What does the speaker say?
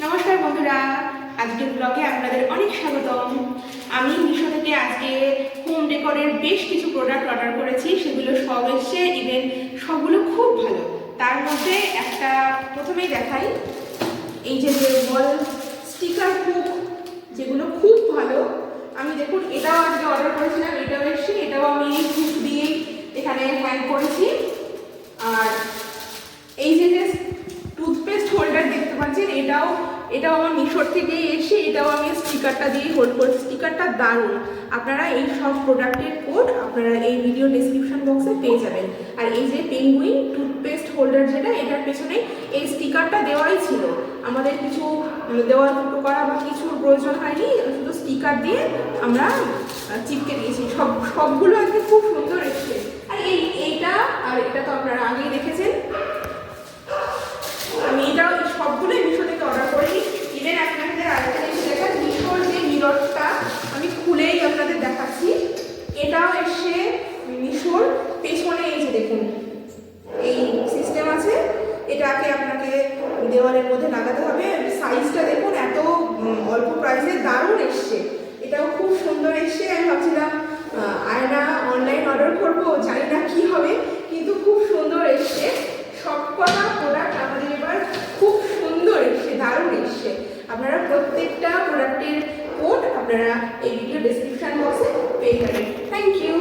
নমস্কার বন্ধুরা, আজকের ব্লগে আপনাদের অনেক স্বাগতম। আমি মিশো থেকে আজকে হোম ডেকোরের বেশ কিছু প্রোডাক্ট অর্ডার করেছি। সেগুলো সব এসছে, ইভেন সবগুলো খুব ভালো। তার মধ্যে একটা প্রথমেই দেখাই, এই যে ওয়াল স্টিকার হুক, যেগুলো খুব ভালো। আমি দেখুন এটাও আজকে অর্ডার করেছিলাম, এটাও এসছে। এটাও আমি এই হুক দিয়ে এখানে হ্যাং করেছি। আর এই যে টুথপেস্ট হোল্ডার দেখতে পাচ্ছেন, এটাও আমার মিশোর থেকেই এসে, এটাও আমি স্টিকারটা দিয়ে হোল্ড করেছি। স্টিকারটা দারুণ। আপনারা এই সব প্রোডাক্টের কোড আপনারা এই ভিডিও ডেসক্রিপশন বক্সে পেয়ে যাবেন। আর এই যে পেঙ্গুইন টুথপেস্ট হোল্ডার যেটা, এটার পেছনে এই স্টিকারটা দেওয়াই ছিল। আমাদের কিছু দেওয়ার ফুটো করা বা কিছুর প্রয়োজন হয়নি, শুধু স্টিকার দিয়ে আমরা চিপকে দিয়েছি। সবগুলো আজকে খুব সুন্দর এসছে। আর এইটা তো আপনারা আগেই দেখেছেন। আমি এটাও সবগুলোই মিশো থেকে অর্ডার করি। ইভেন আপনাদের আরেকটা জিনিস দেখান, মিশোর যে মিররটা আমি খুলেই আপনাদের দেখাচ্ছি। এটাও এসে মিশোর পেছনে, এই যে দেখুন এই সিস্টেম আছে। এটাকে আপনাকে দেওয়ালের মধ্যে লাগাতে হবে। সাইজটা দেখুন, এত অল্প প্রাইসে দারুণ এসছে। এটাও খুব সুন্দর এসছে। আমি ভাবছিলাম আয়না অনলাইন অর্ডার করবো, জানি না কি হবে, কিন্তু খুব সুন্দর এসছে। সবকটা প্রোডাক্ট আমাদের এবার খুব সুন্দর এসছে, দারুণ এসছে। আপনারা প্রত্যেকটা প্রোডাক্টের কোড আপনারা এই ভিডিও ডেসক্রিপশন বক্সে পেয়ে যাবেন। Thank you.